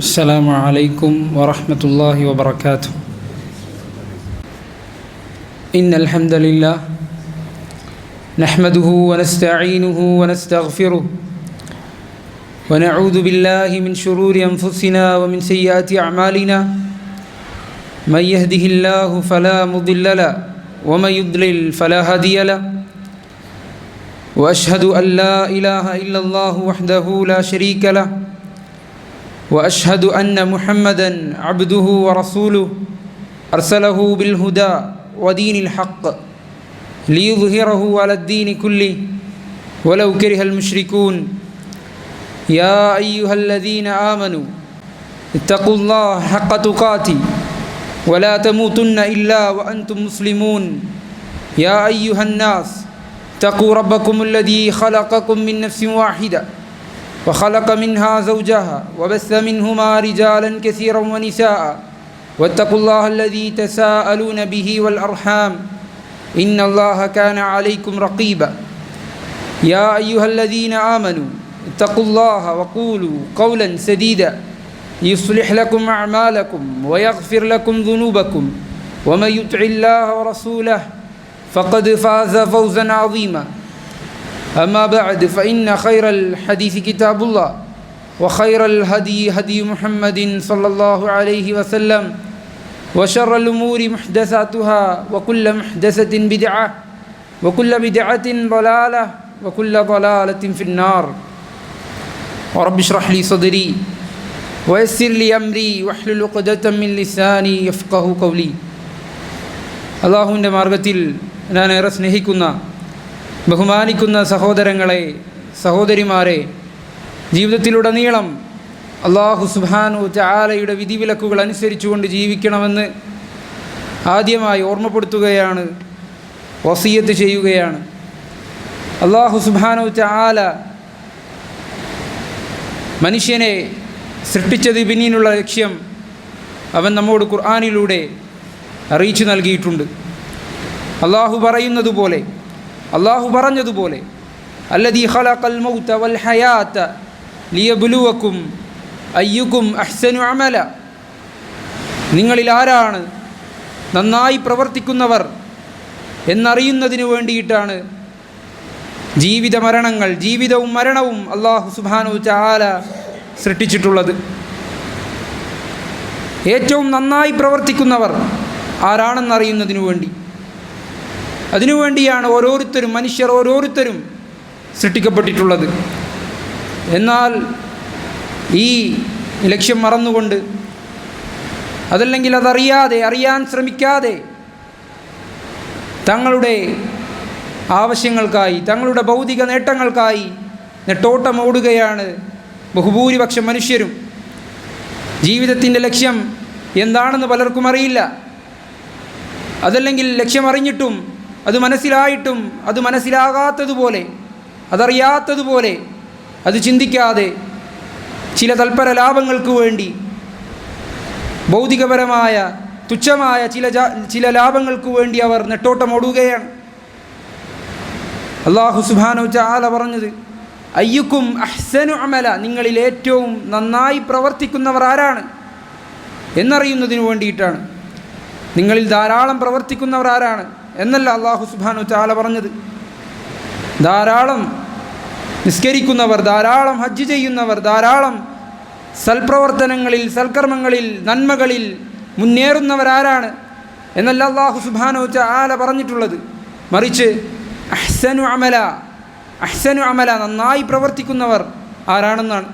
السلام عليكم ورحمة الله وبركاته. إن الحمد لله نحمده ونستعينه ونستغفره ونعوذ بالله من شرور أنفسنا ومن سيئات أعمالنا. من يهده الله فلا مضل له ومن يضلل فلا هادي له. وأشهد أن لا إله إلا الله وحده لا شريك له. وأشهد أن محمدًا عبده ورسوله أرسله بالهدى ودين الحق ليظهره على الدين كله ولو كره المشركون. يا أيها الذين آمنوا اتقوا الله حق تقاته ولا تموتن إلا وأنتم مسلمون. يا أيها الناس اتقوا ربكم الذي خلقكم من نفس واحدة وخلق منها زوجها وبث منهما رجالا كثيرا ونساء واتقوا الله الذي تساءلون به والأرحام إن الله كان عليكم رقيبا. يا أيها الذين آمنوا اتقوا الله وقولوا قولا سديدا يصلح لكم أعمالكم ويغفر لكم ذنوبكم ومن يطع الله ورسوله فقد فاز فوزا عظيما. أما بعد فإن خير الحديث كتاب الله وخير الهدي هدي محمد صلى الله عليه وسلم وشر الأمور محدثاتها وكل محدثة بدعة وكل بدعة ضلالة وكل ضلالة في النار. ورب اشرح لي صدري ويسر لي أمري واحلل عقدة من لساني يفقه قولي. അല്ലാഹുവിൻ്റെ മാർഗത്തിൽ ഞാൻ ഏറെ സ്നേഹിക്കുന്ന ബഹുമാനിക്കുന്ന സഹോദരങ്ങളെ, സഹോദരിമാരെ, ജീവിതത്തിലുടനീളം അല്ലാഹു സുബ്ഹാനഹു തആലയുടെ വിധിവിലക്കുകൾ അനുസരിച്ചുകൊണ്ട് ജീവിക്കണമെന്ന് ആദ്യമായി ഓർമ്മപ്പെടുത്തുകയാണ്, വസിയത്ത് ചെയ്യുകയാണ്. അല്ലാഹു സുബ്ഹാനഹു തആല മനുഷ്യനെ സൃഷ്ടിച്ചത് പിന്നിലുള്ള ലക്ഷ്യം അവൻ നമ്മോട് ഖുർആനിലൂടെ അറിയിച്ചു നൽകിയിട്ടുണ്ട്. അല്ലാഹു പറയുന്നതുപോലെ, അല്ലാഹു പറഞ്ഞതുപോലെ, അല്ലദീ ഖലഖൽ മൗത വൽ ഹയാത ലിയബ്ലുവകും അയ്യുകും അഹ്സനു അമല. നിങ്ങളിൽ ആരാണ് നന്നായി പ്രവർത്തിക്കുന്നവർ എന്നറിയുന്നതിന് വേണ്ടിയിട്ടാണ് ജീവിതവും മരണവും അല്ലാഹു സുബ്ഹാനഹു തആല സൃഷ്ടിച്ചിട്ടുള്ളത്. ഏറ്റവും നന്നായി പ്രവർത്തിക്കുന്നവർ ആരാണെന്നറിയുന്നതിനു വേണ്ടി, അതിനുവേണ്ടിയാണ് മനുഷ്യർ ഓരോരുത്തരും സൃഷ്ടിക്കപ്പെട്ടിട്ടുള്ളത്. എന്നാൽ ഈ ലക്ഷ്യം മറന്നുകൊണ്ട്, അതല്ലെങ്കിൽ അറിയാൻ ശ്രമിക്കാതെ തങ്ങളുടെ ആവശ്യങ്ങൾക്കായി, തങ്ങളുടെ ഭൗതിക നേട്ടങ്ങൾക്കായി നെട്ടോട്ടമോടുകയാണ് ബഹുഭൂരിപക്ഷം മനുഷ്യരും. ജീവിതത്തിൻ്റെ ലക്ഷ്യം എന്താണെന്ന് പലർക്കും അറിയില്ല. അതല്ലെങ്കിൽ ലക്ഷ്യമറിഞ്ഞിട്ടും അത് മനസ്സിലായിട്ടും അത് മനസ്സിലാകാത്തതുപോലെ, അതറിയാത്തതുപോലെ, അത് ചിന്തിക്കാതെ ചില തൽപര ലാഭങ്ങൾക്ക് വേണ്ടി, ഭൗതികപരമായ തുച്ഛമായ ചില ലാഭങ്ങൾക്ക് വേണ്ടി അവർ നെട്ടോട്ടമോടുകയാണ്. അല്ലാഹു സുബ്ഹാനഹു തആല പറഞ്ഞത് അയ്യുക്കും അഹ്സനു അമല, നിങ്ങളിൽ ഏറ്റവും നന്നായി പ്രവർത്തിക്കുന്നവർ ആരാണ് എന്നറിയുന്നതിന് വേണ്ടിയിട്ടാണ്. നിങ്ങളിൽ ധാരാളം പ്രവർത്തിക്കുന്നവർ ആരാണ് എന്നല്ല അല്ലാഹു സുബ്ഹാനഹു തആല പറഞ്ഞത്. ധാരാളം നിസ്കരിക്കുന്നവർ, ധാരാളം ഹജ്ജ് ചെയ്യുന്നവർ, ധാരാളം സൽപ്രവർത്തനങ്ങളിൽ, സൽക്കർമ്മങ്ങളിൽ, നന്മകളിൽ മുന്നേറുന്നവരാരാണ് എന്നല്ല അല്ലാഹു സുബ്ഹാനഹു തആല പറഞ്ഞിട്ടുള്ളത്. മറിച്ച് അഹ്സനു അമല, നന്നായി പ്രവർത്തിക്കുന്നവർ ആരാണെന്നാണ്.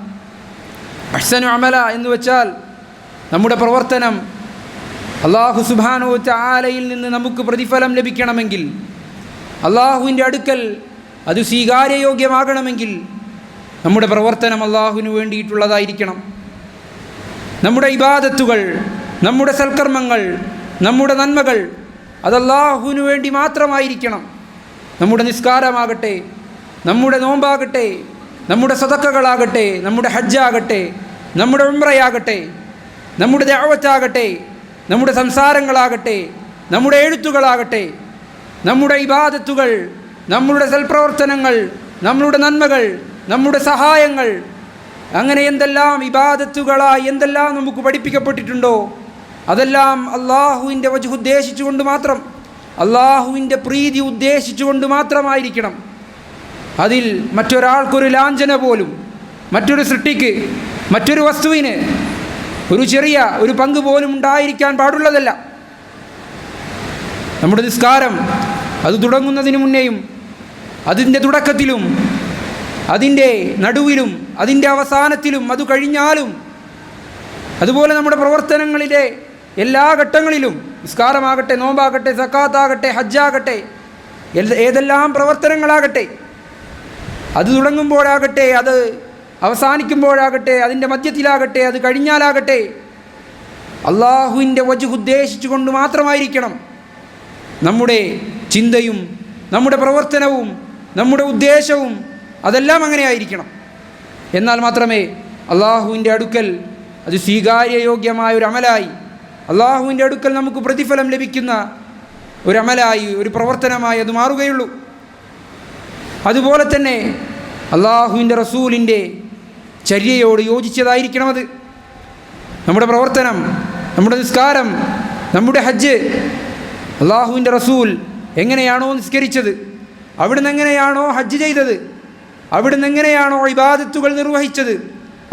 അഹ്സനു അമല എന്ന് വെച്ചാൽ നമ്മുടെ പ്രവർത്തനം അല്ലാഹു സുബ്ഹാനഹു തആലയിൽ നിന്ന് നമുക്ക് പ്രതിഫലം ലഭിക്കണമെങ്കിൽ, അല്ലാഹുവിൻ്റെ അടുക്കൽ അത് സ്വീകാര്യയോഗ്യമാകണമെങ്കിൽ നമ്മുടെ പ്രവർത്തനം അല്ലാഹുവിന് വേണ്ടിയിട്ടുള്ളതായിരിക്കണം. നമ്മുടെ ഇബാദത്തുകൾ, നമ്മുടെ സൽക്കർമ്മങ്ങൾ, നമ്മുടെ നന്മകൾ അത് അല്ലാഹുവിന് വേണ്ടി മാത്രമായിരിക്കണം. നമ്മുടെ നിസ്കാരമാകട്ടെ, നമ്മുടെ നോമ്പാകട്ടെ, നമ്മുടെ സദഖകളാകട്ടെ, നമ്മുടെ ഹജ്ജാകട്ടെ, നമ്മുടെ ഉംറയാകട്ടെ, നമ്മുടെ ദഅവത്താകട്ടെ, നമ്മുടെ സംസാരങ്ങളാകട്ടെ, നമ്മുടെ എഴുത്തുകളാകട്ടെ, നമ്മുടെ ഇബാദത്തുകൾ, നമ്മുടെ സൽപ്രവർത്തനങ്ങൾ, നമ്മുടെ നന്മകൾ, നമ്മുടെ സഹായങ്ങൾ അങ്ങനെ എന്തെല്ലാം ഇബാദത്തുകളായി എന്തെല്ലാം നമുക്ക് പഠിപ്പിക്കപ്പെട്ടിട്ടുണ്ടോ അതെല്ലാം അള്ളാഹുവിൻ്റെ വജ്ഹ് ഉദ്ദേശിച്ചുകൊണ്ട് മാത്രം, അള്ളാഹുവിൻ്റെ പ്രീതി ഉദ്ദേശിച്ചുകൊണ്ട് മാത്രമായിരിക്കണം. അതിൽ മറ്റൊരാൾക്കൊരു ലാഞ്ചന പോലും, മറ്റൊരു സൃഷ്ടിക്ക്, മറ്റൊരു വസ്തുവിന് ഒരു പങ്ക് പോലും ഉണ്ടായിരിക്കാൻ പാടുള്ളതല്ല. നമ്മുടെ നിസ്കാരം അത് തുടങ്ങുന്നതിന് മുന്നേയും അതിൻ്റെ തുടക്കത്തിലും അതിൻ്റെ നടുവിലും അതിൻ്റെ അവസാനത്തിലും അത് കഴിഞ്ഞാലും, അതുപോലെ നമ്മുടെ പ്രവർത്തനങ്ങളിലെ എല്ലാ ഘട്ടങ്ങളിലും, നിസ്കാരമാകട്ടെ, നോമ്പാകട്ടെ, സക്കാത്താകട്ടെ, ഹജ്ജാകട്ടെ, ഏതെല്ലാം പ്രവർത്തനങ്ങളാകട്ടെ, അത് തുടങ്ങുമ്പോഴാകട്ടെ, അത് അവസാനിക്കുമ്പോഴാകട്ടെ, അതിൻ്റെ മധ്യത്തിലാകട്ടെ, അത് കഴിഞ്ഞാലാകട്ടെ, അള്ളാഹുവിൻ്റെ വജ്ഹ് ഉദ്ദേശിച്ചു കൊണ്ട് മാത്രമായിരിക്കണം നമ്മുടെ ചിന്തയും നമ്മുടെ പ്രവർത്തനവും നമ്മുടെ ഉദ്ദേശവും. അതെല്ലാം അങ്ങനെ ആയിരിക്കണം. എന്നാൽ മാത്രമേ അള്ളാഹുവിൻ്റെ അടുക്കൽ അത് സ്വീകാര്യയോഗ്യമായ ഒരു അമലായി, അള്ളാഹുവിൻ്റെ അടുക്കൽ നമുക്ക് പ്രതിഫലം ലഭിക്കുന്ന ഒരു അമലായി, ഒരു പ്രവർത്തനമായി അത് മാറുകയുള്ളൂ. അതുപോലെ തന്നെ അള്ളാഹുവിൻ്റെ റസൂലിൻ്റെ ചര്യയോട് യോജിച്ചതായിരിക്കണം അത്. നമ്മുടെ പ്രവർത്തനം, നമ്മുടെ നിസ്കാരം, നമ്മുടെ ഹജ്ജ്, അള്ളാഹുവിൻ്റെ റസൂൽ എങ്ങനെയാണോ നിസ്കരിച്ചത്, അവിടുന്ന് എങ്ങനെയാണോ ഹജ്ജ് ചെയ്തത്, അവിടുന്ന് എങ്ങനെയാണോ ഇബാദത്തുകൾ നിർവഹിച്ചത്,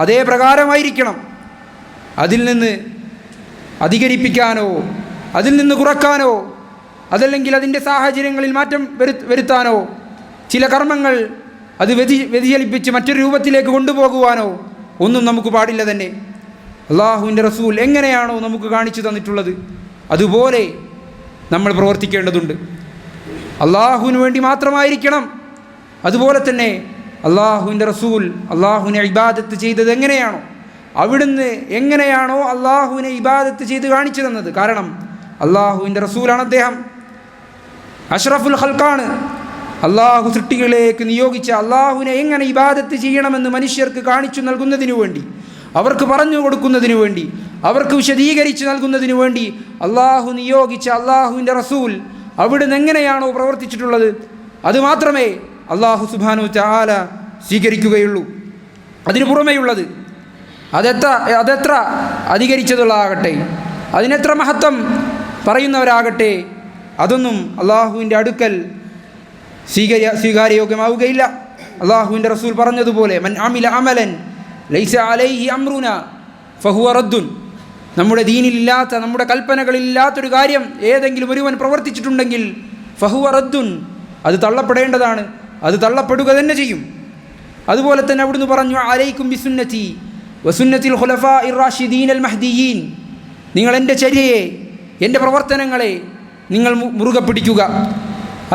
അതേ പ്രകാരമായിരിക്കണം. അതിൽ നിന്ന് അധികരിപ്പിക്കാനോ അതിൽ നിന്ന് കുറക്കാനോ അതല്ലെങ്കിൽ അതിൻ്റെ സാഹചര്യങ്ങളിൽ മാറ്റം വരുത്താനോ ചില കർമ്മങ്ങൾ അത് വ്യതിചലിപ്പിച്ച് മറ്റൊരു രൂപത്തിലേക്ക് കൊണ്ടുപോകുവാനോ ഒന്നും നമുക്ക് പാടില്ല തന്നെ. അള്ളാഹുവിൻ്റെ റസൂൽ എങ്ങനെയാണോ നമുക്ക് കാണിച്ചു തന്നിട്ടുള്ളത് അതുപോലെ നമ്മൾ പ്രവർത്തിക്കേണ്ടതുണ്ട്. അള്ളാഹുവിന് വേണ്ടി മാത്രമായിരിക്കണം. അതുപോലെ തന്നെ അള്ളാഹുവിൻ്റെ റസൂൽ അള്ളാഹുവിനെ ഇബാദത്ത് ചെയ്തത് എങ്ങനെയാണോ, അവിടുന്ന് എങ്ങനെയാണോ അള്ളാഹുവിനെ ഇബാദത്ത് ചെയ്ത് കാണിച്ചു തന്നത്. കാരണം അള്ളാഹുവിൻ്റെ റസൂലാണ് അദ്ദേഹം, അഷ്റഫുൽ ഖൽഖാണ്. അള്ളാഹു സൃഷ്ടികളിലേക്ക് നിയോഗിച്ച അള്ളാഹുവിനെ എങ്ങനെ ഇബാദത്ത് ചെയ്യണമെന്ന് മനുഷ്യർക്ക് കാണിച്ചു നൽകുന്നതിനു വേണ്ടി, അവർക്ക് പറഞ്ഞു കൊടുക്കുന്നതിനു വേണ്ടി, അവർക്ക് വിശദീകരിച്ച് നൽകുന്നതിനു വേണ്ടി അള്ളാഹു നിയോഗിച്ച അള്ളാഹുവിൻ്റെ റസൂൽ അവിടുന്ന് എങ്ങനെയാണോ പ്രവർത്തിച്ചിട്ടുള്ളത് അത് മാത്രമേ അള്ളാഹു സുബ്ഹാനഹു തആല സ്വീകരിക്കുകയുള്ളൂ. അതിനു പുറമേയുള്ളത് അതെത്ര അധികരിച്ചതുള്ളതാകട്ടെ, അതിനെത്ര മഹത്വം അതൊന്നും അള്ളാഹുവിൻ്റെ അടുക്കൽ സ്വീകാര്യയോഗ്യമാവുകയില്ല. അള്ളാഹുവിൻ്റെ റസൂൽ പറഞ്ഞതുപോലെ മൻ അമില അമലൻ ലൈസ അലൈഹി അംറുന ഫഹുവ റദ്ദുൻ, നമ്മുടെ ദീനിലില്ലാത്ത, നമ്മുടെ കൽപ്പനകളിലില്ലാത്തൊരു കാര്യം ഏതെങ്കിലും ഒരുവൻ പ്രവർത്തിച്ചിട്ടുണ്ടെങ്കിൽ ഫഹുവ റദ്ദുൻ, അത് തള്ളപ്പെടേണ്ടതാണ്, അത് തള്ളപ്പെടുക തന്നെ ചെയ്യും. അതുപോലെ തന്നെ അവിടുന്ന് പറഞ്ഞു അലൈക്കും ബിസുന്നതി വസുന്നത്തിൽ ഖുലഫാഇർ റാഷിദീൻ അൽ മഹ്ദിയീൻ, നിങ്ങൾ എൻ്റെ ചര്യയെ, എൻ്റെ പ്രവർത്തനങ്ങളെ നിങ്ങൾ മുറുകെ പിടിക്കുക.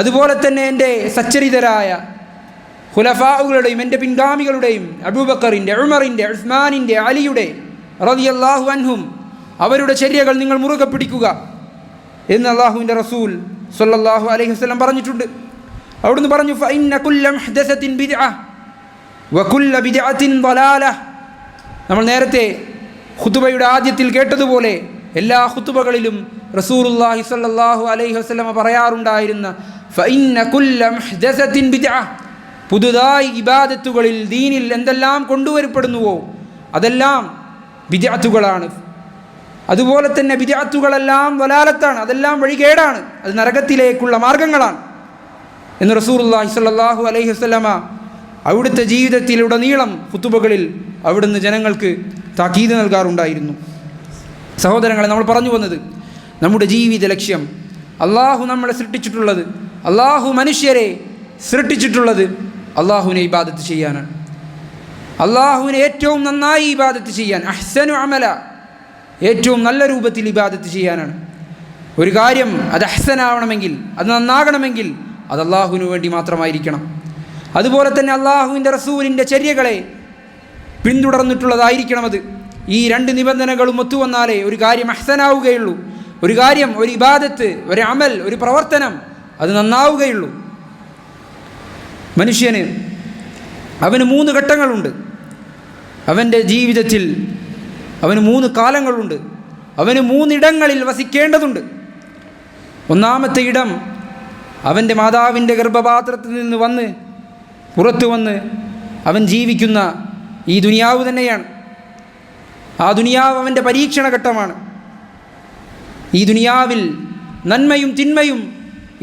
അതുപോലെ തന്നെ എൻ്റെ സച്ചരിതരായ ഖുലഫാഉകളുടെയും എൻ്റെ പിൻഗാമികളുടെയും അബൂബക്കറിൻ്റെ, ഉമറിൻ്റെ, ഉസ്മാനിൻ്റെ, അലിയുടെ റളിയല്ലാഹു അൻഹും അവരുടെ ചര്യകൾ നിങ്ങൾ മുറുകെ പിടിക്കുക എന്ന് അള്ളാഹുവിൻ്റെ റസൂൽ സ്വല്ലല്ലാഹു അലൈഹി വസല്ലം പറഞ്ഞിട്ടുണ്ട്. അവിടുന്ന് പറഞ്ഞു ഫഇന്ന കുല്ല മുഹ്ദസത്തിൻ ബിദ്അ വകുല്ല ബിദ്അത്തിൻ ളലാല. നമ്മൾ നേരത്തെ ഖുതുബയുടെ ആദ്യത്തിൽ കേട്ടതുപോലെ എല്ലാ ഖുതുബകളിലും റസൂലുള്ളാഹി സ്വല്ലല്ലാഹു അലൈഹി വസല്ലം പറയാറുണ്ടായിരുന്ന ഫഇന്ന കുല്ല മുഹ്ദസത്തിൻ ബിദ്അ, പുതുതായി ഇബാദത്തുകളിൽ ദീനിൽ എന്തെല്ലാം കൊണ്ടുവരപ്പെടുന്നുവോ അതെല്ലാം ബിദ്അത്തുകളാണ്. അതുപോലെ തന്നെ ബിദ്അത്തുകളെല്ലാം വലാലത്താണ്, അതെല്ലാം വഴികേടാണ്, അത് നരകത്തിലേക്കുള്ള മാർഗങ്ങളാണ് എന്ന് റസൂലുള്ളാഹി സ്വല്ലല്ലാഹു അലൈഹി വസല്ലമ അവിടുത്തെ ജീവിതത്തിലുടനീളം ഖുതുബകളിൽ അവിടുന്ന് ജനങ്ങൾക്ക് താക്കീത് നൽകാറുണ്ടായിരുന്നു. സഹോദരങ്ങളെ, നമ്മൾ പറഞ്ഞു വന്നത് നമ്മുടെ ജീവിത ലക്ഷ്യം, അള്ളാഹു നമ്മളെ സൃഷ്ടിച്ചിട്ടുള്ളത്, അള്ളാഹു മനുഷ്യരെ സൃഷ്ടിച്ചിട്ടുള്ളത് അള്ളാഹുവിനെ ഇബാദത്ത് ചെയ്യാനാണ്. അള്ളാഹുവിനെ ഏറ്റവും നന്നായി ഇബാദത്ത് ചെയ്യാൻ, അഹ്സനു അമല, ഏറ്റവും നല്ല രൂപത്തിൽ ഇബാദത്ത് ചെയ്യാനാണ്. ഒരു കാര്യം അത് അഹ്സനാവണമെങ്കിൽ, അത് നന്നാകണമെങ്കിൽ അത് അള്ളാഹുവിന് വേണ്ടി മാത്രമായിരിക്കണം. അതുപോലെ തന്നെ അള്ളാഹുവിൻ്റെ റസൂലിൻ്റെ ചര്യകളെ പിന്തുടർന്നിട്ടുള്ളതായിരിക്കണം അത്. ഈ രണ്ട് നിബന്ധനകളും ഒത്തുവന്നാലേ ഒരു കാര്യം അഹ്സനാവുകയുള്ളൂ, ഒരു കാര്യം, ഒരു ഇബാദത്ത്, ഒരു അമൽ, ഒരു പ്രവർത്തനം അത് നന്നാവുകയുള്ളൂ. മനുഷ്യന് അവന് 3 ഘട്ടങ്ങളുണ്ട്. അവൻ്റെ ജീവിതത്തിൽ അവന് 3 കാലങ്ങളുണ്ട്. അവന് 3 ഇടങ്ങളിൽ വസിക്കേണ്ടതുണ്ട്. ഒന്നാമത്തെ ഇടം അവൻ്റെ മാതാവിൻ്റെ ഗർഭപാത്രത്തിൽ നിന്ന് പുറത്തു വന്ന് അവൻ ജീവിക്കുന്ന ഈ ദുനിയാവ് തന്നെയാണ്. ആ ദുനിയാവ് അവൻ്റെ പരീക്ഷണഘട്ടമാണ്. ഈ ദുനിയാവിൽ നന്മയും തിന്മയും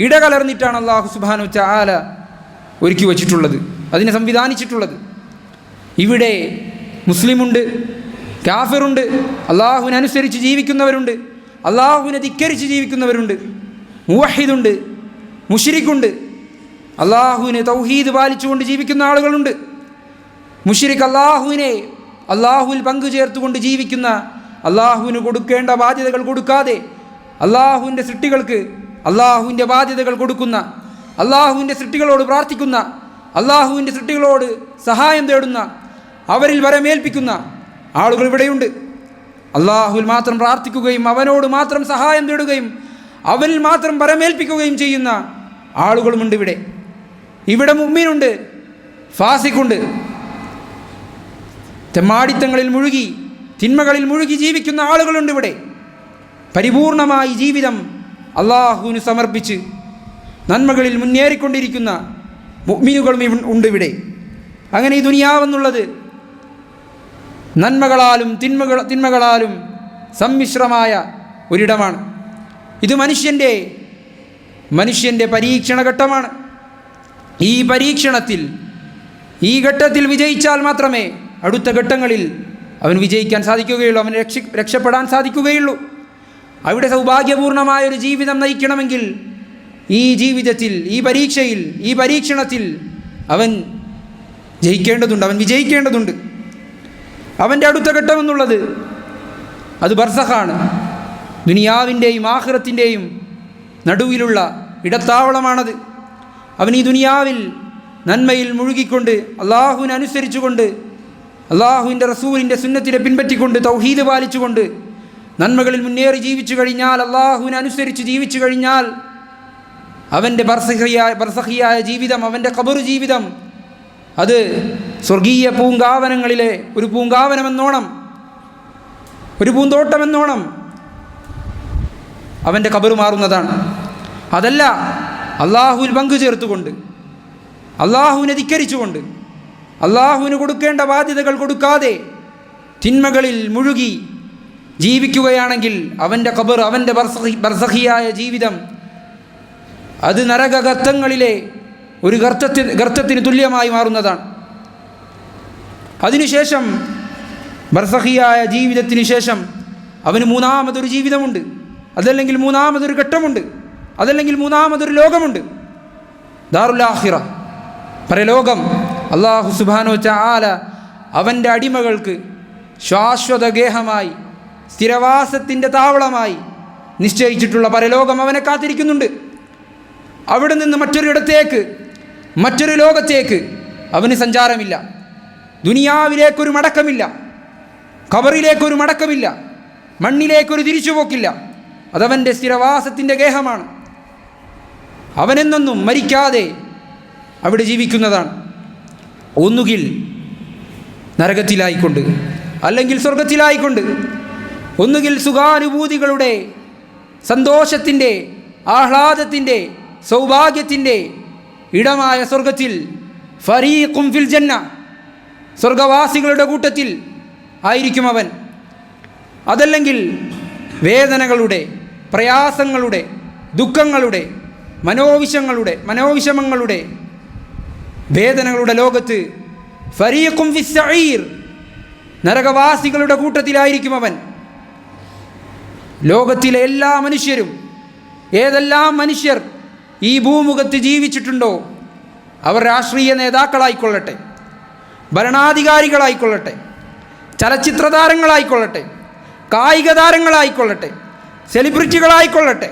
ഇടകലർന്നിട്ടാണ് അല്ലാഹു സുബ്ഹാനഹു വ തആല ഒരുക്കി വച്ചിട്ടുള്ളത്, അതിനെ സംവിധാനിച്ചിട്ടുള്ളത്. ഇവിടെ മുസ്ലിമുണ്ട്, കാഫിറുണ്ട്, അള്ളാഹുവിനനുസരിച്ച് ജീവിക്കുന്നവരുണ്ട്, അള്ളാഹുവിനെ ധിക്കരിച്ച് ജീവിക്കുന്നവരുണ്ട്, മുവഹിദുണ്ട്, മുശ്രിക്കുണ്ട്, അള്ളാഹുവിന് തൗഹീദ് പാലിച്ചുകൊണ്ട് ജീവിക്കുന്ന ആളുകളുണ്ട്. മുശ്രിക്ക് അള്ളാഹുവിൽ പങ്കു ചേർത്തുകൊണ്ട് ജീവിക്കുന്ന, അള്ളാഹുവിന് കൊടുക്കേണ്ട ബാധ്യതകൾ കൊടുക്കാതെ അള്ളാഹുവിൻ്റെ സൃഷ്ടികൾക്ക് അള്ളാഹുവിൻ്റെ ബാധ്യതകൾ കൊടുക്കുന്ന, അള്ളാഹുവിൻ്റെ സൃഷ്ടികളോട് പ്രാർത്ഥിക്കുന്ന, അള്ളാഹുവിൻ്റെ സൃഷ്ടികളോട് സഹായം തേടുന്ന, അവരിൽ വരമേൽപ്പിക്കുന്ന ആളുകൾ ഇവിടെയുണ്ട്. അള്ളാഹുവിൽ മാത്രം പ്രാർത്ഥിക്കുകയും അവനോട് മാത്രം സഹായം തേടുകയും അവനിൽ മാത്രം വരമേൽപ്പിക്കുകയും ചെയ്യുന്ന ആളുകളുമുണ്ട് ഇവിടെ. ഇവിടെ മുഅ്മിനുണ്ട്, ഫാസിഖുണ്ട്. തെമ്മാടിത്തങ്ങളിൽ മുഴുകി, തിന്മകളിൽ മുഴുകി ജീവിക്കുന്ന ആളുകളുണ്ട് ഇവിടെ. പരിപൂർണമായി ജീവിതം അള്ളാഹുവിന് സമർപ്പിച്ച് നന്മകളിൽ മുന്നേറിക്കൊണ്ടിരിക്കുന്ന മുഅ്മിനുകളും ഉണ്ട് ഇവിടെ. അങ്ങനെ ഈ ദുനിയാവെന്നുള്ളത് നന്മകളാലും തിന്മകളാലും സമ്മിശ്രമായ ഒരിടമാണ്. ഇത് മനുഷ്യൻ്റെ പരീക്ഷണഘട്ടമാണ്. ഈ പരീക്ഷണത്തിൽ, ഈ ഘട്ടത്തിൽ വിജയിച്ചാൽ മാത്രമേ അടുത്ത ഘട്ടങ്ങളിൽ അവൻ വിജയിക്കാൻ സാധിക്കുകയുള്ളൂ, അവന് രക്ഷപ്പെടാൻ സാധിക്കുകയുള്ളൂ. അവിടെ സൗഭാഗ്യപൂർണമായൊരു ജീവിതം നയിക്കണമെങ്കിൽ ഈ ജീവിതത്തിൽ, ഈ പരീക്ഷയിൽ, ഈ പരീക്ഷണത്തിൽ അവൻ ജയിക്കേണ്ടതുണ്ട്, അവൻ വിജയിക്കേണ്ടതുണ്ട്. അവൻ്റെ അടുത്ത ഘട്ടമെന്നുള്ളത് അത് ബർസഖാണ്. ദുനിയാവിൻ്റെയും ആഖിറത്തിൻ്റെയും നടുവിലുള്ള ഇടത്താവളമാണത്. അവൻ ഈ ദുനിയാവിൽ നന്മയിൽ മുഴുകിക്കൊണ്ട്, അള്ളാഹുവിനെ അനുസരിച്ചുകൊണ്ട്, അള്ളാഹുവിൻ്റെ റസൂലിൻ്റെ സുന്നത്തിനെ പിൻപറ്റിക്കൊണ്ട്, തൗഹീദ് പാലിച്ചുകൊണ്ട് നന്മകളിൽ മുന്നേറി ജീവിച്ചു കഴിഞ്ഞാൽ, അള്ളാഹുവിനെ അനുസരിച്ച് ജീവിച്ചു കഴിഞ്ഞാൽ അവൻ്റെ ബർസഖിയായ ജീവിതം, അവൻ്റെ ഖബർ ജീവിതം അത് സ്വർഗീയ പൂങ്കാവനങ്ങളിലെ ഒരു പൂങ്കാവനമെന്നോണം, ഒരു പൂന്തോട്ടമെന്നോണം അവൻ്റെ ഖബർ മാറുന്നതാണ്. അതല്ല അള്ളാഹുവിൽ പങ്കു ചേർത്തുകൊണ്ട്, അള്ളാഹുവിനെ ധിക്കരിച്ചുകൊണ്ട്, അള്ളാഹുവിന് കൊടുക്കേണ്ട ബാധ്യതകൾ കൊടുക്കാതെ തിന്മകളിൽ മുഴുകി ജീവിക്കുകയാണെങ്കിൽ അവൻ്റെ ഖബർ, അവൻ്റെ ബർസഖിയായ ജീവിതം അത് നരകഗർത്തങ്ങളിലെ ഒരു ഗർത്തത്തിന് തുല്യമായി മാറുന്നതാണ്. അതിനുശേഷം ബർസഖിയായ ജീവിതത്തിന് ശേഷം അവന് മൂന്നാമതൊരു ജീവിതമുണ്ട്, അതല്ലെങ്കിൽ മൂന്നാമതൊരു ഘട്ടമുണ്ട്, അതല്ലെങ്കിൽ മൂന്നാമതൊരു ലോകമുണ്ട്, ദാറുൽ ആഖിറ, പരലോകം. അല്ലാഹു സുബ്ഹാനഹു വ തആല അവൻ്റെ അടിമകൾക്ക് ശാശ്വത ഗേഹമായി, സ്ഥിരവാസത്തിൻ്റെ താവളമായി നിശ്ചയിച്ചിട്ടുള്ള പരലോകം അവനെ കാത്തിരിക്കുന്നുണ്ട്. അവിടെ നിന്ന് മറ്റൊരിടത്തേക്ക്, മറ്റൊരു ലോകത്തേക്ക് അവന് സഞ്ചാരമില്ല. ദുനിയാവിലേക്കൊരു മടക്കമില്ല, ഖബറിലേക്കൊരു മടക്കമില്ല, മണ്ണിലേക്കൊരു തിരിച്ചുപോക്കില്ല. അതവൻ്റെ സ്ഥിരവാസത്തിൻ്റെ ഗേഹമാണ്. അവനെന്നൊന്നും മരിക്കാതെ അവിടെ ജീവിക്കുന്നതാണ്. ഒന്നുകിൽ നരകത്തിലായിക്കൊണ്ട്, അല്ലെങ്കിൽ സ്വർഗത്തിലായിക്കൊണ്ട്, ഒന്നുകിൽ സുഖാനുഭൂതികളുടെ, സന്തോഷത്തിൻ്റെ, ആഹ്ലാദത്തിൻ്റെ, സൗഭാഗ്യത്തിൻ്റെ ഇടമായ സ്വർഗത്തിൽ, ഫരീഖും ഫിൽ ജന്ന, സ്വർഗവാസികളുടെ കൂട്ടത്തിൽ ആയിരിക്കും അവൻ. അതല്ലെങ്കിൽ വേദനകളുടെ, പ്രയാസങ്ങളുടെ, ദുഃഖങ്ങളുടെ, മനോവിഷമങ്ങളുടെ വേദനകളുടെ ലോകത്ത്, ഫരീഖും ഫിസ് സഈർ, നരകവാസികളുടെ കൂട്ടത്തിലായിരിക്കും അവൻ. ലോകത്തിലെ എല്ലാ മനുഷ്യരും, ഏതെല്ലാം മനുഷ്യർ ഈ ഭൂമുഖത്ത് ജീവിച്ചിട്ടുണ്ടോ, അവർ രാഷ്ട്രീയ നേതാക്കളായിക്കൊള്ളട്ടെ, ഭരണാധികാരികളായിക്കൊള്ളട്ടെ, ചലച്ചിത്ര താരങ്ങളായിക്കൊള്ളട്ടെ, കായിക താരങ്ങളായിക്കൊള്ളട്ടെ, സെലിബ്രിറ്റികളായിക്കൊള്ളട്ടെ,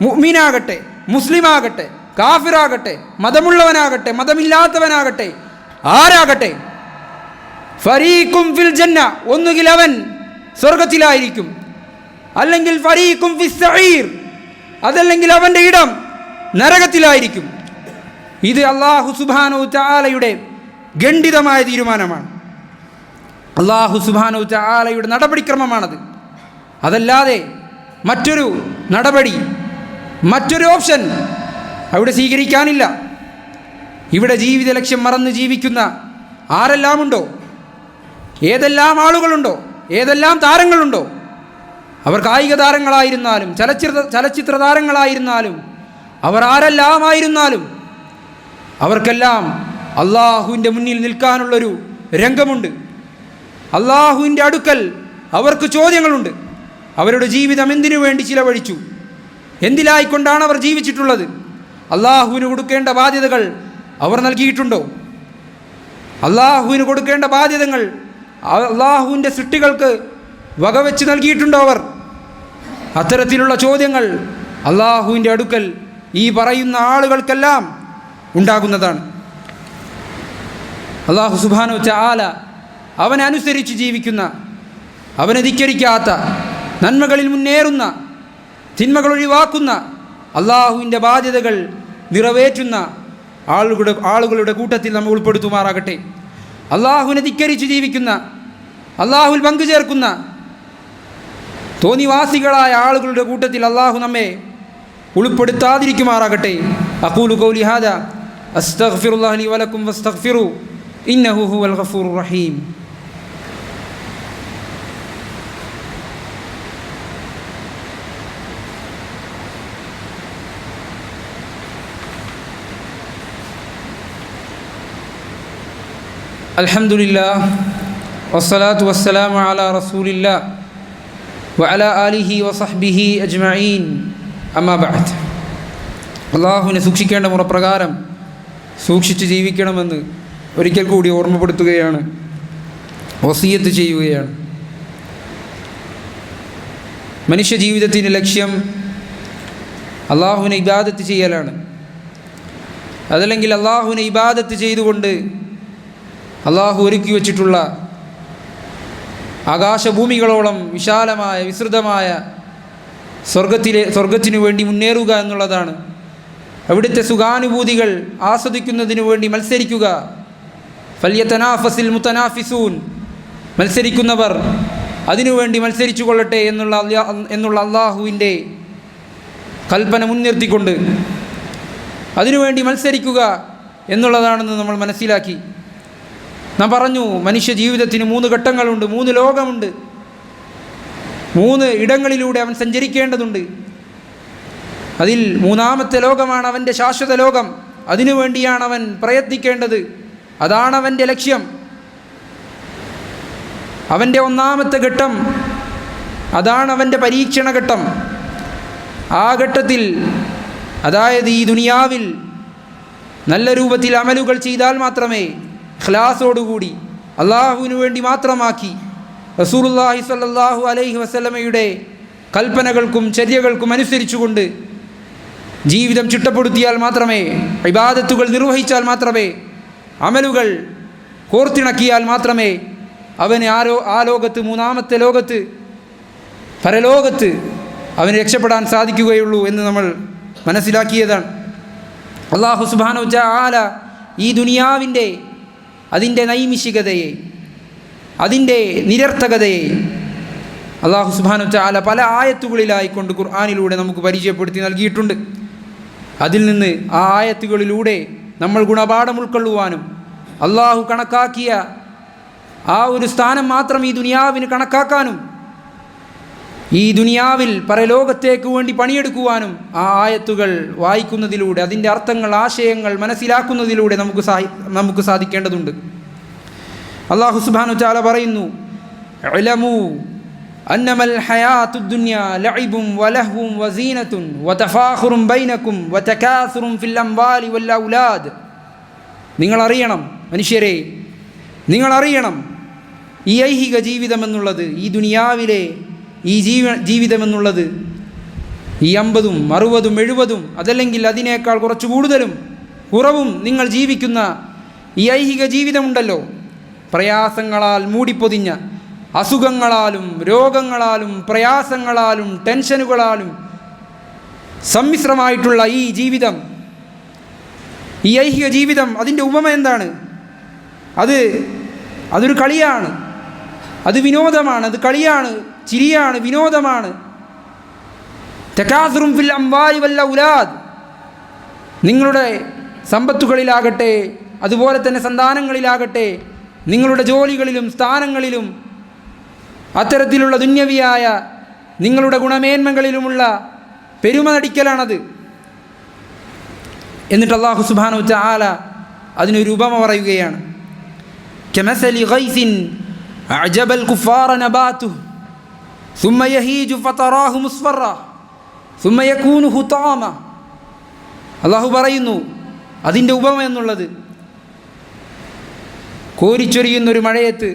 മുഅ്മിനാകട്ടെ, മുസ്ലിമാകട്ടെ, കാഫിറാകട്ടെ, മതമുള്ളവനാകട്ടെ, മതമില്ലാത്തവനാകട്ടെ, ആരാകട്ടെ, ഫരീഖും ഫിൽ ജന്ന, ഒന്നുകിൽ അവൻ സ്വർഗത്തിലായിരിക്കും, അല്ലെങ്കിൽ ഫരീഖും ഫിസ് സഈർ, അതല്ലെങ്കിൽ അവൻ്റെ ഇടം നരകത്തിലായിരിക്കും. ഇത് അല്ലാഹു സുബ്ഹാനഹു വ തആലയുടെ ഖണ്ഡിതമായ തീരുമാനമാണ്. അല്ലാഹു സുബ്ഹാനഹു വ തആലയുടെ നടപടിക്രമമാണത്. അതല്ലാതെ മറ്റൊരു നടപടി, മറ്റൊരു ഓപ്ഷൻ അവിടെ സ്വീകരിക്കാനില്ല. ഇവിടെ ജീവിത ലക്ഷ്യം മറന്ന് ജീവിക്കുന്ന ആരെല്ലാമുണ്ടോ ഏതെല്ലാം ആളുകളുണ്ടോ, ഏതെല്ലാം താരങ്ങളുണ്ടോ, അവർ കായിക താരങ്ങളായിരുന്നാലും ചലച്ചിത്ര താരങ്ങളായിരുന്നാലും അവർ ആരെല്ലാമായിരുന്നാലും അവർക്കെല്ലാം അള്ളാഹുവിൻ്റെ മുന്നിൽ നിൽക്കാനുള്ളൊരു രംഗമുണ്ട്. അള്ളാഹുവിൻ്റെ അടുക്കൽ അവർക്ക് ചോദ്യങ്ങളുണ്ട്. അവരുടെ ജീവിതം എന്തിനു വേണ്ടി ചിലവഴിച്ചു, എന്തിലായിക്കൊണ്ടാണ് അവർ ജീവിച്ചിട്ടുള്ളത്, അള്ളാഹുവിന് കൊടുക്കേണ്ട ബാധ്യതകൾ അവർ നൽകിയിട്ടുണ്ടോ, അള്ളാഹുവിന് കൊടുക്കേണ്ട ബാധ്യതകൾ അള്ളാഹുവിൻ്റെ സൃഷ്ടികൾക്ക് വകവെച്ച് നൽകിയിട്ടുണ്ടോ അവർ? അത്തരത്തിലുള്ള ചോദ്യങ്ങൾ അള്ളാഹുവിൻ്റെ അടുക്കൽ ഈ പറയുന്ന ആളുകൾക്കെല്ലാം ഉണ്ടാകുന്നതാണ്. അള്ളാഹു സുബ്ഹാനഹു വ തആല അവനെ അനുസരിച്ച് ജീവിക്കുന്ന, അവനെ ധിക്കരിക്കാത്ത, നന്മകളിൽ മുന്നേറുന്ന, തിന്മകൾ ഒഴിവാക്കുന്ന, അള്ളാഹുവിൻ്റെ ബാധ്യതകൾ നിറവേറ്റുന്ന ആളുകളുടെ കൂട്ടത്തിൽ നമ്മൾ ഉൾപ്പെടുത്തുമാറാകട്ടെ. അള്ളാഹുവിനെ ധിക്കരിച്ച് ജീവിക്കുന്ന, അള്ളാഹുവിൽ പങ്കുചേർക്കുന്ന തോന്നിവാസികളായ ആളുകളുടെ കൂട്ടത്തിൽ അള്ളാഹു നമ്മെ ഉൾപ്പെടുത്താതിരിക്കുമാറാകട്ടെ. അഖൂലു ഖൗലി ഹാദാ അസ്തഗ്ഫിറുല്ലാഹ ലി വലക്കും വസ്തഗ്ഫിറു ഇന്നഹു ഹുവൽ ഗഫൂറുർ റഹീം. അൽഹംദുലില്ലാഹ് വസ്സലാത്തു വസ്സലാമു അലാ റസൂലില്ലാഹ് വഅലാ ആലിഹി വസഹ്ബിഹി അജ്മഈൻ. അമ്മാ ബഅദ്. അള്ളാഹുവിനെ സൂക്ഷിക്കേണ്ട മുറപ്രകാരം സൂക്ഷിച്ച് ജീവിക്കണമെന്ന് ഒരിക്കൽ കൂടി ഓർമ്മപ്പെടുത്തുകയാണ്, വസിയ്യത്ത് ചെയ്യുകയാണ്. മനുഷ്യ ജീവിതത്തിൻ്റെ ലക്ഷ്യം അള്ളാഹുവിനെ ഇബാദത്ത് ചെയ്യലാണ്. അതല്ലെങ്കിൽ അള്ളാഹുവിനെ ഇബാദത്ത് ചെയ്തുകൊണ്ട് അള്ളാഹു ഒരുക്കി വച്ചിട്ടുള്ള ആകാശഭൂമികളോളം വിശാലമായ വിസ്തൃതമായ സ്വർഗത്തിനു വേണ്ടി മുന്നേറുക എന്നുള്ളതാണ്. അവിടുത്തെ സുഖാനുഭൂതികൾ ആസ്വദിക്കുന്നതിനു വേണ്ടി മത്സരിക്കുക. ഫല്യതനാഫസിൽ മുതനാഫിസൂൻ, മത്സരിക്കുന്നവർ അതിനുവേണ്ടി മത്സരിച്ചു കൊള്ളട്ടെ എന്നുള്ള അള്ളാഹുവിൻ്റെ കൽപ്പന മുൻനിർത്തിക്കൊണ്ട് അതിനുവേണ്ടി മത്സരിക്കുക എന്നുള്ളതാണെന്ന് നമ്മൾ മനസ്സിലാക്കി. നാം പറഞ്ഞു, മനുഷ്യ ജീവിതത്തിന് 3 ഘട്ടങ്ങളുണ്ട്, 3 ലോകമുണ്ട്, 3 ഇടങ്ങളിലൂടെ അവൻ സഞ്ചരിക്കേണ്ടതുണ്ട്. അതിൽ 3ാമത്തെ ലോകമാണ് അവൻ്റെ ശാശ്വത ലോകം. അതിനുവേണ്ടിയാണ് അവൻ പ്രയത്നിക്കേണ്ടത്. അതാണ് അവൻ്റെ ലക്ഷ്യം. അവൻ്റെ 1ാമത്തെ ഘട്ടം അതാണ് അവൻ്റെ പരീക്ഷണ ഘട്ടം. ആ ഘട്ടത്തിൽ, അതായത് ഈ ദുനിയാവിൽ നല്ല രൂപത്തിൽ അമലുകൾ ചെയ്താൽ മാത്രമേ, ഇഖ്ലാസോടുകൂടി അള്ളാഹുവിനു വേണ്ടി മാത്രമാക്കി റസൂലുള്ളാഹി സ്വല്ലല്ലാഹു അലൈഹി വസല്ലമയുടെ കൽപ്പനകൾക്കും ചര്യകൾക്കും അനുസരിച്ചുകൊണ്ട് ജീവിതം ചിട്ടപ്പെടുത്തിയാൽ മാത്രമേ, ഇബാദത്തുകൾ നിർവഹിച്ചാൽ മാത്രമേ, അമലുകൾ കോർത്തിണക്കിയാൽ മാത്രമേ അവന് ആ ലോകത്ത്, 3ാമത്തെ ലോകത്ത്, പരലോകത്ത് അവന് രക്ഷപ്പെടാൻ സാധിക്കുകയുള്ളൂ എന്ന് നമ്മൾ മനസ്സിലാക്കിയതാണ്. അല്ലാഹു സുബ്ഹാനഹു വ തആല ഈ ദുനിയാവിൻ്റെ അതിൻ്റെ നൈമിഷികതയെ, അതിൻ്റെ നിരർത്ഥകതയെ അല്ലാഹു സുബ്ഹാനഹു വ തആല പല ആയത്തുകളിലായിക്കൊണ്ട് ഖുർആനിലൂടെ നമുക്ക് പരിചയപ്പെടുത്തി നൽകിയിട്ടുണ്ട്. അതിൽ നിന്ന് ആ ആയത്തുകളിലൂടെ നമ്മൾ ഗുണപാഠം ഉൾക്കൊള്ളുവാനും അല്ലാഹു കണക്കാക്കിയ ആ ഒരു സ്ഥാനം മാത്രം ഈ ദുനിയാവിന് കണക്കാക്കാനും ഈ ദുനിയാവിൽ പരലോകത്തേക്ക് വേണ്ടി പണിയെടുക്കുവാനും ആ ആയത്തുകൾ വായിക്കുന്നതിലൂടെ, അതിൻ്റെ അർത്ഥങ്ങൾ, ആശയങ്ങൾ മനസ്സിലാക്കുന്നതിലൂടെ നമുക്ക് സാധിക്കേണ്ടതുണ്ട്. അല്ലാഹു സുബ്ഹാനഹു വ തആല പറയുന്നു, ഇലമു അന്നമൽ ഹയാത്തുദ് ദുനിയ ലഇബും വലഹ്വും വസീനത്തുൻ വതഫാഖുറും ബൈനക്കും വതകാസുറും ഫിൽ അംവാലി വൽ ഔലാദ്. നിങ്ങൾ അറിയണം, മനുഷ്യരെ, നിങ്ങൾ അറിയണം, ഈ ഐഹിക ജീവിതമെന്നുള്ളത്, ഈ ദുനിയാവിലെ ഈ ജീവിതമെന്നുള്ളത്, ഈ 50ഉം 60ഉം 70ഉം അതല്ലെങ്കിൽ അതിനേക്കാൾ കുറച്ച് കൂടുതലും കുറവും നിങ്ങൾ ജീവിക്കുന്ന ഈ ഐഹിക ജീവിതമുണ്ടല്ലോ, പ്രയാസങ്ങളാൽ മൂടിപ്പൊതിഞ്ഞ, അസുഖങ്ങളാലും രോഗങ്ങളാലും പ്രയാസങ്ങളാലും ടെൻഷനുകളാലും സമ്മിശ്രമായിട്ടുള്ള ഈ ജീവിതം, ഈ ഐഹിക ജീവിതം, അതിൻ്റെ ഉപമ എന്താണ്? അതൊരു കളിയാണ്, അത് വിനോദമാണ്, അത് കളിയാണ്, ചിരിയാണ്, വിനോദമാണ്. തകാസുറും ഫിൽ അംവാലി വൽ ഔലാദ്, നിങ്ങളുടെ സമ്പത്തുകളിലാകട്ടെ അതുപോലെ തന്നെ സന്താനങ്ങളിലാകട്ടെ നിങ്ങളുടെ ജോലികളിലും സ്ഥാനങ്ങളിലും അത്തരത്തിലുള്ള ദുന്യവിയായ നിങ്ങളുടെ ഗുണമേന്മകളിലുമുള്ള പെരുമ നടിക്കലാണത്. എന്നിട്ട് അല്ലാഹു സുബ്ഹാനഹു വ തആല അതിനൊരു ഉപമ പറയുകയാണ്. കമസലി ഗൈസിൻ അഅജബൽ കുഫാറ നബാതുഹു ثم يهيج فتراه مصفرا ثم يكون حطاما. അല്ലാഹു പറയുന്നു അതിൻ്റെ ഉപമ എന്നുള്ളത് കോരിച്ചൊരിയുന്നൊരു മഴയത്ത്,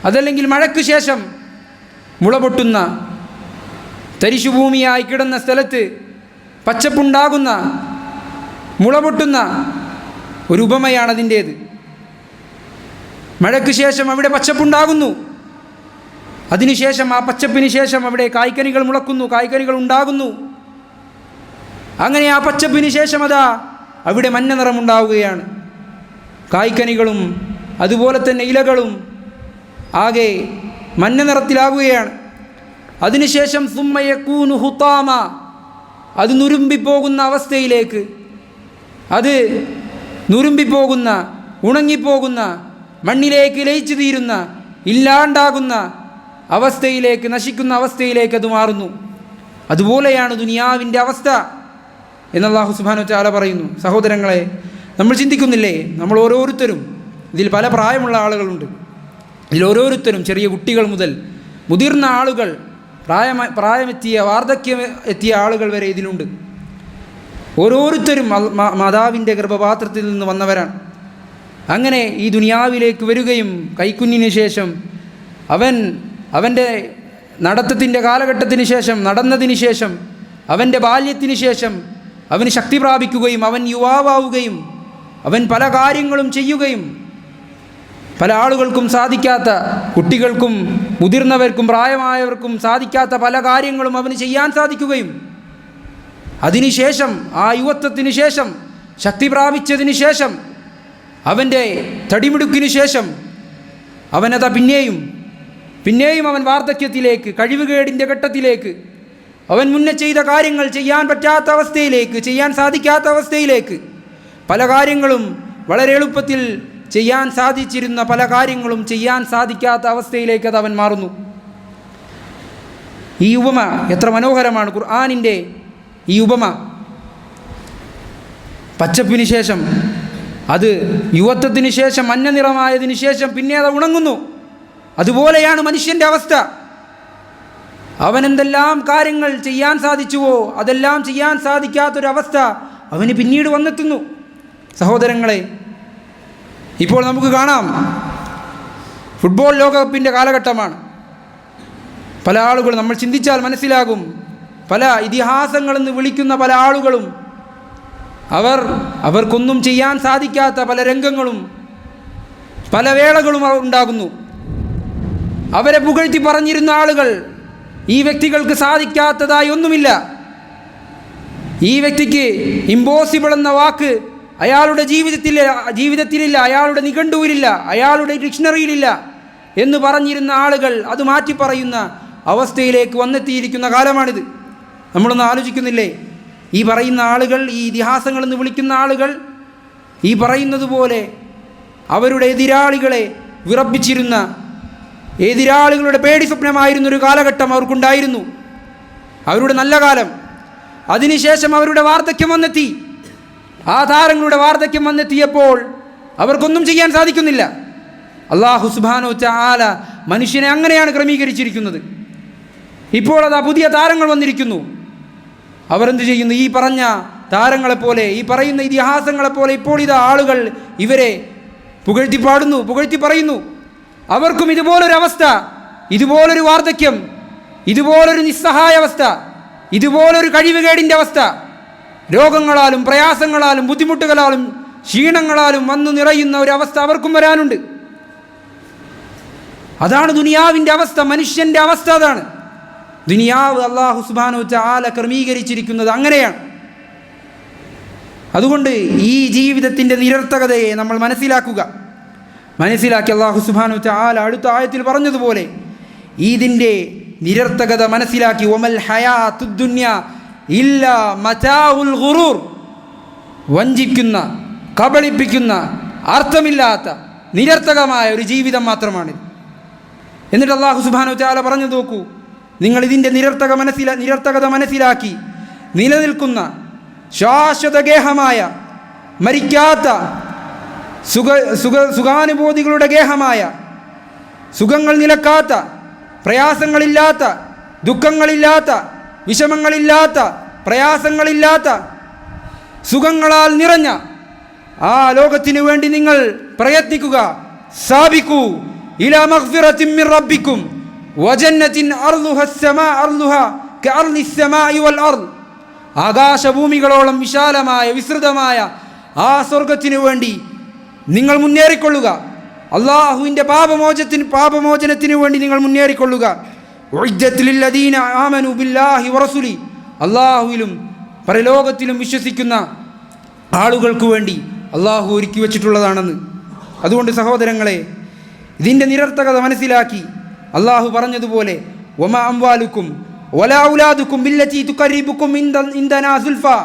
അതല്ലെങ്കിൽ മഴയ്ക്ക് ശേഷം മുളപൊട്ടുന്ന തരിശുഭൂമിയായി കിടന്ന സ്ഥലത്ത് പച്ചപ്പുണ്ടാകുന്ന മുളപൊട്ടുന്ന ഒരു ഉപമയാണ് അതിൻ്റേത്. മഴയ്ക്ക് ശേഷം അവിടെ പച്ചപ്പുണ്ടാകുന്നു, അതിനുശേഷം ആ പച്ചപ്പിന് ശേഷം അവിടെ കായ്ക്കനികൾ മുളക്കുന്നു, കായ്ക്കനികൾ ഉണ്ടാകുന്നു. അങ്ങനെ ആ പച്ചപ്പിന് ശേഷം അതാ അവിടെ മഞ്ഞ നിറമുണ്ടാവുകയാണ്. കായ്ക്കനികളും അതുപോലെ തന്നെ ഇലകളും ആകെ മഞ്ഞ നിറത്തിലാവുകയാണ്. അതിനുശേഷം സുമ്മ യകൂനു ഹുതാമ, അത് നുരുമ്പിപ്പോകുന്ന അവസ്ഥയിലേക്ക്, അത് നുരുമ്പിപ്പോകുന്ന, ഉണങ്ങിപ്പോകുന്ന, മണ്ണിലേക്ക് ലയിച്ചു തീരുന്ന, ഇല്ലാണ്ടാകുന്ന അവസ്ഥയിലേക്ക്, നശിക്കുന്ന അവസ്ഥയിലേക്ക് അത് മാറുന്നു. അതുപോലെയാണ് ദുനിയാവിൻ്റെ അവസ്ഥ എന്ന് അല്ലാഹു സുബ്ഹാനഹു വ തആല പറയുന്നു. സഹോദരങ്ങളെ, നമ്മൾ ചിന്തിക്കുന്നില്ലേ, നമ്മൾ ഓരോരുത്തരും, ഇതിൽ പല പ്രായമുള്ള ആളുകളുണ്ട്, ഇതിൽ ഓരോരുത്തരും ചെറിയ കുട്ടികൾ മുതൽ മുതിർന്ന ആളുകൾ, പ്രായമെത്തിയ വാർദ്ധക്യം എത്തിയ ആളുകൾ വരെ ഇതിലുണ്ട്. ഓരോരുത്തരും മാതാവിൻ്റെ ഗർഭപാത്രത്തിൽ നിന്ന് വന്നവരാണ്. അങ്ങനെ ഈ ദുനിയാവിലേക്ക് വരികയും കൈക്കുഞ്ഞിന് ശേഷം അവൻ്റെ നടത്തത്തിൻ്റെ കാലഘട്ടത്തിന് ശേഷം, നടന്നതിന് ശേഷം, അവൻ്റെ ബാല്യത്തിന് ശേഷം അവന് ശക്തി പ്രാപിക്കുകയും അവൻ യുവാവാവുകയും അവൻ പല കാര്യങ്ങളും ചെയ്യുകയും പല ആളുകൾക്കും സാധിക്കാത്ത, കുട്ടികൾക്കും മുതിർന്നവർക്കും പ്രായമായവർക്കും സാധിക്കാത്ത പല കാര്യങ്ങളും അവന് ചെയ്യാൻ സാധിക്കുകയും അതിനുശേഷം ആ യുവത്വത്തിന് ശേഷം, ശക്തി പ്രാപിച്ചതിന് ശേഷം, അവൻ്റെ തടിമിടുക്കിന് ശേഷം അവനതാ പിന്നെയും അവൻ വാർദ്ധക്യത്തിലേക്ക്, കഴിവുകേടിൻ്റെ ഘട്ടത്തിലേക്ക്, അവൻ മുന്നേ ചെയ്ത കാര്യങ്ങൾ ചെയ്യാൻ പറ്റാത്ത അവസ്ഥയിലേക്ക്, ചെയ്യാൻ സാധിക്കാത്ത അവസ്ഥയിലേക്ക്, പല കാര്യങ്ങളും വളരെ എളുപ്പത്തിൽ ചെയ്യാൻ സാധിച്ചിരുന്ന പല കാര്യങ്ങളും ചെയ്യാൻ സാധിക്കാത്ത അവസ്ഥയിലേക്ക് അത് അവൻ മാറുന്നു. ഈ ഉപമ എത്ര മനോഹരമാണ് ഖുർആനിൻ്റെ ഈ ഉപമ. പച്ചപ്പിന് ശേഷം, അത് യുവത്വത്തിന് ശേഷം, മഞ്ഞ നിറമായതിനു ശേഷം പിന്നെ അത് ഉണങ്ങുന്നു. അതുപോലെയാണ് മനുഷ്യൻ്റെ അവസ്ഥ. അവനെന്തെല്ലാം കാര്യങ്ങൾ ചെയ്യാൻ സാധിച്ചുവോ അതെല്ലാം ചെയ്യാൻ സാധിക്കാത്തൊരവസ്ഥ അവന് പിന്നീട് വന്നെത്തുന്നു. സഹോദരങ്ങളെ, ഇപ്പോൾ നമുക്ക് കാണാം, ഫുട്ബോൾ ലോകകപ്പിൻ്റെ കാലഘട്ടമാണ്. പല ആളുകളും, നമ്മൾ ചിന്തിച്ചാൽ മനസ്സിലാകും, പല ഇതിഹാസങ്ങളെന്ന് വിളിക്കുന്ന പല ആളുകളും അവർക്കൊന്നും ചെയ്യാൻ സാധിക്കാത്ത പല രംഗങ്ങളും പല വേളകളും ഉണ്ടാകുന്നു. അവരെ പുകഴ്ത്തി പറഞ്ഞിരുന്ന ആളുകൾ, ഈ വ്യക്തികൾക്ക് സാധിക്കാത്തതായി ഒന്നുമില്ല, ഈ വ്യക്തിക്ക് ഇമ്പോസിബിൾ എന്ന വാക്ക് അയാളുടെ ജീവിതത്തിലില്ല, അയാളുടെ നിഘണ്ടുവിലില്ല, അയാളുടെ ഡിക്ഷണറിയിലില്ല എന്ന് പറഞ്ഞിരുന്ന ആളുകൾ അത് മാറ്റി പറയുന്ന അവസ്ഥയിലേക്ക് വന്നെത്തിയിരിക്കുന്ന കാലമാണിത്. നമ്മളൊന്ന് ആലോചിക്കുന്നില്ലേ? ഈ പറയുന്ന ആളുകൾ, ഈ ഇതിഹാസങ്ങളെന്ന് വിളിക്കുന്ന ആളുകൾ ഈ പറയുന്നത് പോലെ അവരുടെ എതിരാളികളെ വിറപ്പിച്ചിരുന്ന, എതിരാളികളുടെ പേടി സ്വപ്നമായിരുന്നൊരു കാലഘട്ടം അവർക്കുണ്ടായിരുന്നു, അവരുടെ നല്ല കാലം. അതിനുശേഷം അവരുടെ വാർദ്ധക്യം വന്നെത്തി. ആ താരങ്ങളുടെ വാർദ്ധക്യം വന്നെത്തിയപ്പോൾ അവർക്കൊന്നും ചെയ്യാൻ സാധിക്കുന്നില്ല. അല്ലാഹു സുബ്ഹാനഹു വ തആല മനുഷ്യനെ അങ്ങനെയാണ് ക്രമീകരിച്ചിരിക്കുന്നത്. ഇപ്പോൾ അതാ പുതിയ താരങ്ങൾ വന്നിരിക്കുന്നു. അവരെന്ത് ചെയ്യുന്നു? ഈ പറഞ്ഞ താരങ്ങളെപ്പോലെ, ഈ പറയുന്ന ഇതിഹാസങ്ങളെപ്പോലെ ഇപ്പോൾ ഇതാ ആളുകൾ ഇവരെ പുകഴ്ത്തി പാടുന്നു, പുകഴ്ത്തി പറയുന്നു. അവർക്കും ഇതുപോലൊരവസ്ഥ, ഇതുപോലൊരു വാർദ്ധക്യം, ഇതുപോലൊരു നിസ്സഹായാവസ്ഥ, ഇതുപോലൊരു കഴിവുകേടിൻ്റെ അവസ്ഥ, രോഗങ്ങളാലും പ്രയാസങ്ങളാലും ബുദ്ധിമുട്ടുകളാലും ക്ഷീണങ്ങളാലും വന്നു നിറയുന്ന ഒരവസ്ഥ അവർക്കും വരാനുണ്ട്. അതാണ് ദുനിയാവിൻ്റെ അവസ്ഥ, മനുഷ്യൻ്റെ അവസ്ഥ അതാണ്. ദുനിയാവ് അല്ലാഹു സുബ്ഹാനഹു വ തആല ക്രമീകരിച്ചിരിക്കുന്നത് അങ്ങനെയാണ്. അതുകൊണ്ട് ഈ ജീവിതത്തിൻ്റെ നിരർത്ഥകതയെ നമ്മൾ മനസ്സിലാക്കി അല്ലാഹു സുബ്ഹാനഹു വ തആല അടുത്ത ആയത്തിൽ പറഞ്ഞതുപോലെ ഇതിൻ്റെ നിരർത്ഥകത മനസ്സിലാക്കി, വമൽ ഹയാത്തുദ് ദുനിയ ഇല്ലാ മതാഉൽ ഗുറൂർ, വഞ്ചിക്കുന്ന, കബളിപ്പിക്കുന്ന, അർത്ഥമില്ലാത്ത നിരർത്ഥകമായ ഒരു ജീവിതം മാത്രമാണ്. എന്നിട്ട് അല്ലാഹു സുബ്ഹാനഹു വ തആല പറഞ്ഞു നോക്കൂ, നിങ്ങൾ ഇതിൻ്റെ നിരർത്ഥകത മനസ്സിലാക്കി നിലനിൽക്കുന്ന ശാശ്വത ഗേഹമായ മരിക്കാത്ത സുഖാനുഭൂതികളുടെ ഗേഹമായ സുഖങ്ങൾ നിലക്കാത്ത പ്രയാസങ്ങളില്ലാത്ത ദുഃഖങ്ങളില്ലാത്ത വിഷമങ്ങളില്ലാത്ത പ്രയാസങ്ങളില്ലാത്ത സുഖങ്ങളാൽ നിറഞ്ഞ ആ ലോകത്തിനു വേണ്ടി നിങ്ങൾ പ്രയത്നിക്കുക. സാബിഖൂ ഇലാ മഗ്ഫിറത്തിൻ മിർ റബ്ബിക്കും വജന്നത്തിൻ അർളുഹാ കഅർളിസ് സമാഇ വൽ അർള്. ആകാശഭൂമികളോളം വിശാലമായ വിസ്തൃതമായ ആ സ്വർഗത്തിനു വേണ്ടി നിങ്ങൾ മുന്നേറിക്കൊള്ളുക. അള്ളാഹുവിൻ്റെ പാപമോചനത്തിനു വേണ്ടി നിങ്ങൾ മുന്നേറിക്കൊള്ളുക. ഉഇദ്ദത്ത് ലില്ലദീന ആമനു ബില്ലാഹി വറസൂലി. അള്ളാഹുവിലും പരലോകത്തിലും വിശ്വസിക്കുന്ന ആളുകൾക്ക് വേണ്ടി അള്ളാഹു ഒരുക്കി വച്ചിട്ടുള്ളതാണെന്ന്. അതുകൊണ്ട് സഹോദരങ്ങളെ, ഇതിൻ്റെ നിരർത്ഥകത മനസ്സിലാക്കി അള്ളാഹു പറഞ്ഞതുപോലെ വമാ അംവാലുക്കും വലാ ഔലാദുക്കും ബില്ലതി തുഖരിബുക്കും ഇൻദനാ സുൽഫാ.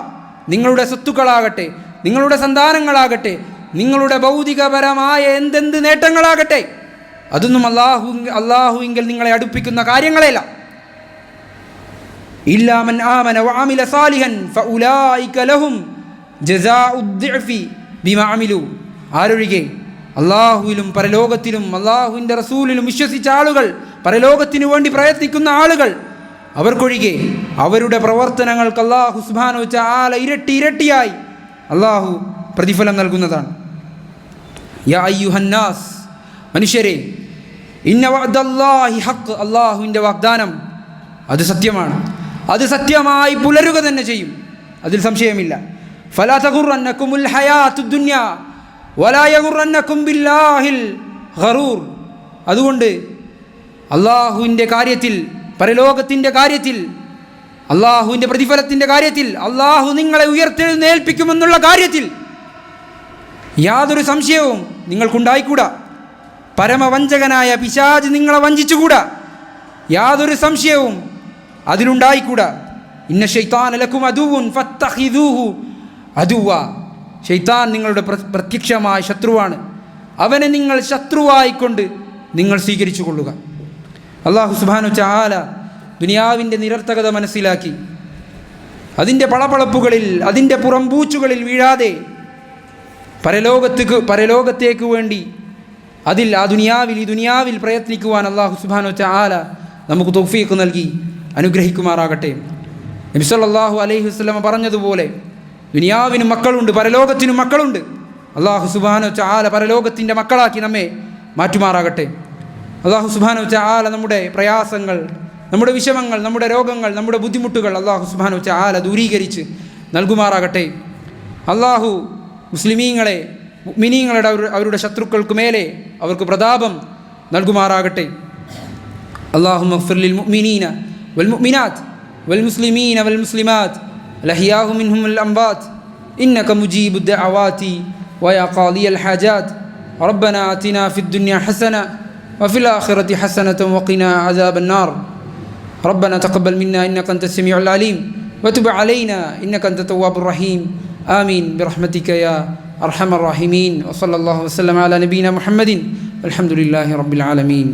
നിങ്ങളുടെ സ്വത്തുക്കളാകട്ടെ, നിങ്ങളുടെ സന്താനങ്ങളാകട്ടെ, നിങ്ങളുടെ ഭൗതികപരമായ എന്തെന്ത് നേട്ടങ്ങളാകട്ടെ, അതൊന്നും അള്ളാഹുവിങ്കൽ നിങ്ങളെ അടുപ്പിക്കുന്ന കാര്യങ്ങളല്ല. ഇല്ലാ മൻ ആമന വഅമില സാലിഹൻ ഫഉലൈക ലഹും ജസാഉദ് ദിഅഫി ബിമാ അമിലു. ആരൊഴികെ അള്ളാഹുവിലും പരലോകത്തിലും അള്ളാഹുവിൻ്റെ റസൂലിലും വിശ്വസിച്ച ആളുകൾ, പരലോകത്തിനു വേണ്ടി പ്രയത്നിക്കുന്ന ആളുകൾ, അവർക്കൊഴികെ അവരുടെ പ്രവർത്തനങ്ങൾക്ക് അല്ലാഹു സുബ്ഹാനഹു വ തആല ഇരട്ടിയായി അള്ളാഹു പ്രതിഫലം നൽകുന്നതാണ്. യാ അയ്യുഹന്നാസ്, മനുഷ്യരെ, ഇന്ന വഅദല്ലാഹി ഹഖ്. അള്ളാഹുവിൻ്റെ വാഗ്ദാനം അത് സത്യമാണ്, അത് സത്യമായി പുലരുക തന്നെ ചെയ്യും, അതിൽ സംശയമില്ല. ഫലാ തഗുറന്നകുമുൽ ഹയാത്തുദ് ദുനിയ വലാ യഗുറന്നകും ബില്ലാഹിൽ ഗറൂർ. അതുകൊണ്ട് അള്ളാഹുവിൻ്റെ കാര്യത്തിൽ, പരലോകത്തിൻ്റെ കാര്യത്തിൽ, അള്ളാഹുവിൻ്റെ പ്രതിഫലത്തിൻ്റെ കാര്യത്തിൽ, അള്ളാഹു നിങ്ങളെ ഉയർത്തെഴുന്നേൽപ്പിക്കുമെന്നുള്ള കാര്യത്തിൽ യാതൊരു സംശയവും നിങ്ങൾക്കുണ്ടായിക്കൂടാ. പരമവഞ്ചകനായ പിശാച് നിങ്ങളെ വഞ്ചിച്ചുകൂടാ, യാതൊരു സംശയവും അതിലുണ്ടായിക്കൂടാ. ഇന്ന ശൈത്താന ലക്കും അദുവ്വുൻ ഫത്തഖിദൂഹു അദുവ്വ. ശൈത്താൻ നിങ്ങളുടെ പ്രത്യക്ഷമായ ശത്രുവാണ്, അവനെ നിങ്ങൾ ശത്രുവായിക്കൊണ്ട് നിങ്ങൾ സ്വീകരിച്ചു കൊള്ളുക. അല്ലാഹു സുബ്ഹാനഹു വ തആല ദുനിയാവിൻ്റെ നിരർത്ഥകത മനസ്സിലാക്കി അതിൻ്റെ പളപളപ്പുകളിൽ, അതിൻ്റെ പുറംപൂച്ചുകളിൽ വീഴാതെ പരലോകത്തേക്ക് വേണ്ടി ഈ ദുനിയാവിൽ പ്രയത്നിക്കുവാൻ അല്ലാഹു സുബ്ഹാനഹു വ തആല നമുക്ക് തൗഫീഖ് നൽകി അനുഗ്രഹിക്കുമാറാകട്ടെ. നബി സല്ലല്ലാഹു അലൈഹി വസല്ലം പറഞ്ഞതുപോലെ ദുനിയാവിനും മക്കളുണ്ട്, പരലോകത്തിനും മക്കളുണ്ട്. അല്ലാഹു സുബ്ഹാനഹു വ തആല പരലോകത്തിൻ്റെ മക്കളാക്കി നമ്മെ മാറ്റുമാറാകട്ടെ. അല്ലാഹു സുബ്ഹാനഹു വ തആല നമ്മുടെ പ്രയാസങ്ങൾ, നമ്മുടെ വിഷമങ്ങൾ, നമ്മുടെ രോഗങ്ങൾ, നമ്മുടെ ബുദ്ധിമുട്ടുകൾ അല്ലാഹു സുബ്ഹാനഹു വ തആല ദൂരീകരിച്ച് നൽകുമാറാകട്ടെ. അല്ലാഹു മുസ്ലിമീങ്ങളെ, മുഅ്മിനീങ്ങളുടെ അവരുടെ ശത്രുക്കൾക്ക് മേലെ അവർക്ക് പ്രതാപം നൽകുമാറാകട്ടെ. അല്ലാഹുമ്മ ഗ്ഫിർ ലിൽ മുഅ്മിനീന വൽ മുഅ്മിനാത്ത് വൽ മുസ്ലിമീന വൽ മുസ്ലിമാത്ത് അൽഅഹ്യാഉ മിൻഹും വൽ അംവാത്ത് ഇന്നക മുജീബുദ് ദഅവാതി വയാ ഖാദിയൽ ഹാജാത്ത്. റബ്ബനാ ആതിനാ ഫിദ് ദുനിയ ഹസന വഫിൽ ആഖിറതി ഹസനത വഖിനാ അദാബൻ നാർ. ربنا تقبل منا إنك أنت السميع العليم وتب علينا إنك أنت التواب الرحيم. آمين برحمتك يا أرحم الراحمين. وصلى الله وسلم على نبينا محمد والحمد لله رب العالمين.